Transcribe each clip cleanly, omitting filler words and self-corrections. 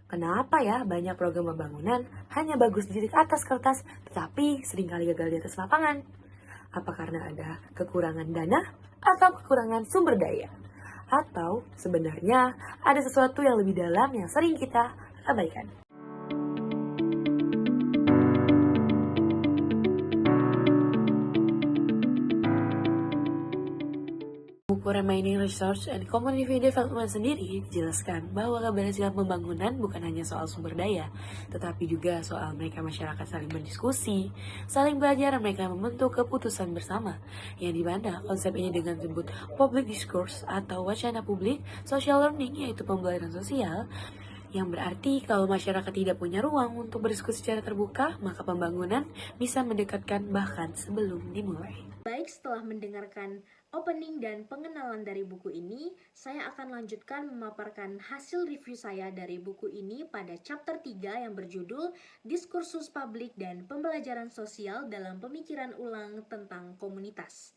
Kenapa ya banyak program pembangunan hanya bagus di atas kertas, tetapi seringkali gagal di atas lapangan? Apa karena ada kekurangan dana atau kekurangan sumber daya? Atau sebenarnya ada sesuatu yang lebih dalam yang sering kita abaikan? Buku Remaining Resource and Community Development sendiri dijelaskan bahwa keberhasilan pembangunan bukan hanya soal sumber daya, tetapi juga soal mereka masyarakat saling berdiskusi, saling belajar, dan mereka membentuk keputusan bersama, yang dimana konsep ini dengan disebut public discourse atau wacana publik, social learning yaitu pembelajaran sosial, yang berarti kalau masyarakat tidak punya ruang untuk berdiskusi secara terbuka, maka pembangunan bisa mendekatkan bahkan sebelum dimulai. Baik, setelah mendengarkan opening dan pengenalan dari buku ini, saya akan lanjutkan memaparkan hasil review saya dari buku ini pada chapter 3 yang berjudul Diskursus Publik dan Pembelajaran Sosial dalam Pemikiran Ulang tentang Komunitas.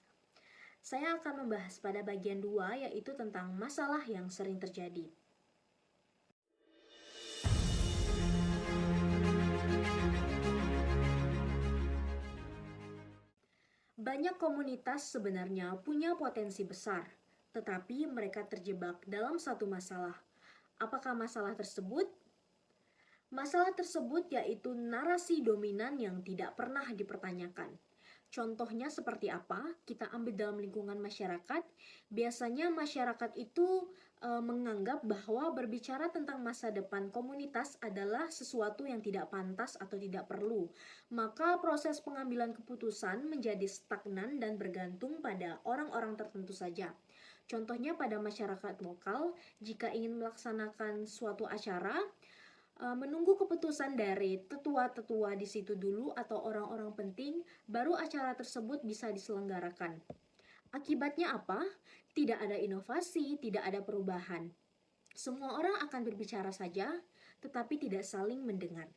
Saya akan membahas pada bagian 2, yaitu tentang masalah yang sering terjadi. Banyak komunitas sebenarnya punya potensi besar, tetapi mereka terjebak dalam satu masalah. Apakah masalah tersebut? Masalah tersebut yaitu narasi dominan yang tidak pernah dipertanyakan. Contohnya seperti apa? Kita ambil dalam lingkungan masyarakat. Biasanya masyarakat itu menganggap bahwa berbicara tentang masa depan komunitas adalah sesuatu yang tidak pantas atau tidak perlu. Maka proses pengambilan keputusan menjadi stagnan dan bergantung pada orang-orang tertentu saja. Contohnya pada masyarakat lokal, jika ingin melaksanakan suatu acara, menunggu keputusan dari tetua-tetua di situ dulu atau orang-orang penting, baru acara tersebut bisa diselenggarakan. Akibatnya apa? Tidak ada inovasi, tidak ada perubahan. Semua orang akan berbicara saja, tetapi tidak saling mendengar.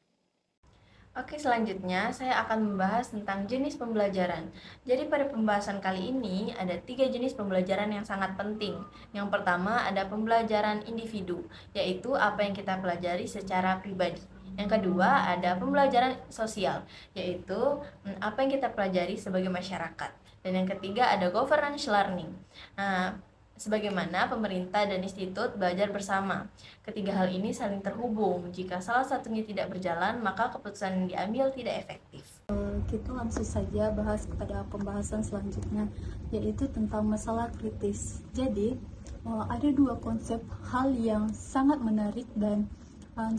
Oke, selanjutnya saya akan membahas tentang jenis pembelajaran. Jadi pada pembahasan kali ini ada 3 jenis pembelajaran yang sangat penting. Yang pertama ada pembelajaran individu, yaitu apa yang kita pelajari secara pribadi. Yang kedua ada pembelajaran sosial, yaitu apa yang kita pelajari sebagai masyarakat. Dan yang ketiga ada governance learning. Nah, sebagaimana pemerintah dan institut belajar bersama. Ketiga hal ini saling terhubung. Jika salah satunya tidak berjalan, maka keputusan yang diambil tidak efektif. Kita langsung saja bahas kepada pembahasan selanjutnya, yaitu tentang masalah kritis. Jadi, ada 2 konsep hal yang sangat menarik dan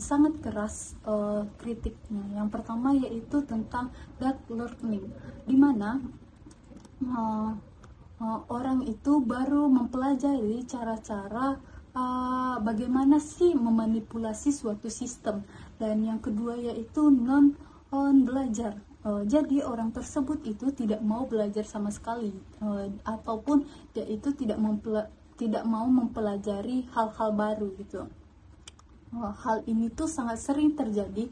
sangat keras kritiknya. Yang pertama yaitu tentang dark learning, di mana orang itu baru mempelajari cara-cara bagaimana sih memanipulasi suatu sistem, dan yang kedua yaitu non belajar. Jadi orang tersebut itu tidak mau belajar sama sekali, ataupun dia itu tidak mau mempelajari hal-hal baru gitu. Hal ini tuh sangat sering terjadi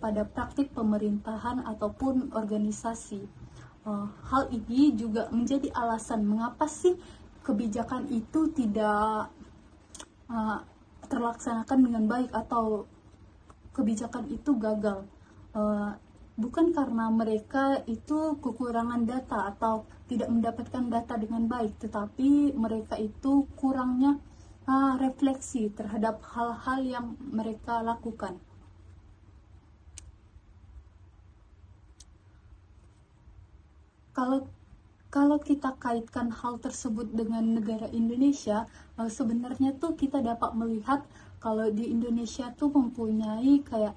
pada praktik pemerintahan ataupun organisasi. Hal ini juga menjadi alasan mengapa sih kebijakan itu tidak terlaksanakan dengan baik atau kebijakan itu gagal. Bukan karena mereka itu kekurangan data atau tidak mendapatkan data dengan baik, tetapi mereka itu kurangnya refleksi terhadap hal-hal yang mereka lakukan. Kalau kita kaitkan hal tersebut dengan negara Indonesia, sebenarnya tuh kita dapat melihat kalau di Indonesia tuh mempunyai kayak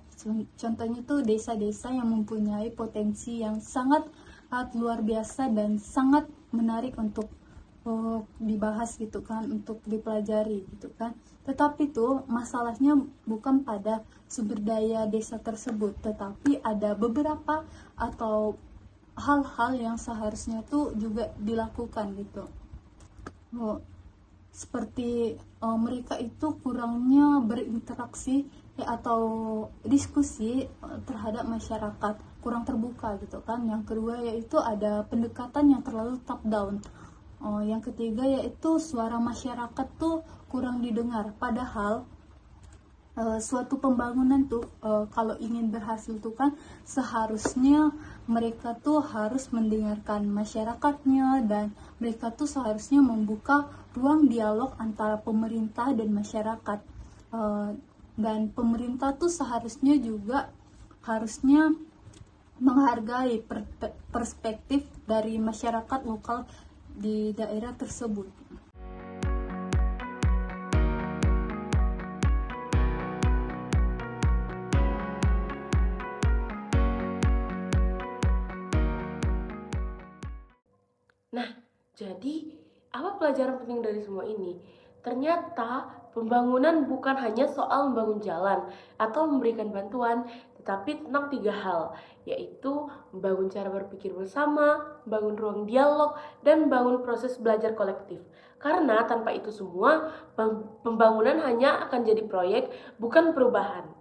contohnya tuh desa-desa yang mempunyai potensi yang sangat luar biasa dan sangat menarik untuk dibahas gitu kan, untuk dipelajari gitu kan. Tetapi tuh masalahnya bukan pada sumber daya desa tersebut, tetapi ada beberapa atau hal-hal yang seharusnya tuh juga dilakukan gitu. Oh, seperti mereka itu kurangnya berinteraksi atau diskusi terhadap masyarakat, kurang terbuka gitu kan. Yang kedua yaitu ada pendekatan yang terlalu top down. Yang ketiga yaitu suara masyarakat tuh kurang didengar, padahal suatu pembangunan tuh kalau ingin berhasil tuh kan seharusnya mereka tuh harus mendengarkan masyarakatnya, dan mereka tuh seharusnya membuka ruang dialog antara pemerintah dan masyarakat. Dan pemerintah tuh seharusnya juga harusnya menghargai perspektif dari masyarakat lokal di daerah tersebut. Nah, jadi apa pelajaran penting dari semua ini? Ternyata pembangunan bukan hanya soal membangun jalan atau memberikan bantuan, tetapi tentang 3 hal, yaitu membangun cara berpikir bersama, membangun ruang dialog, dan membangun proses belajar kolektif. Karena tanpa itu semua, pembangunan hanya akan jadi proyek, bukan perubahan.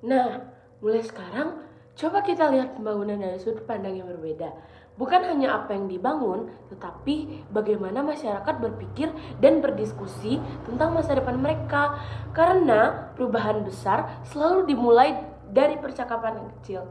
Nah, mulai sekarang, coba kita lihat pembangunan dari sudut pandang yang berbeda. Bukan hanya apa yang dibangun, tetapi bagaimana masyarakat berpikir dan berdiskusi tentang masa depan mereka. Karena perubahan besar selalu dimulai dari percakapan yang kecil.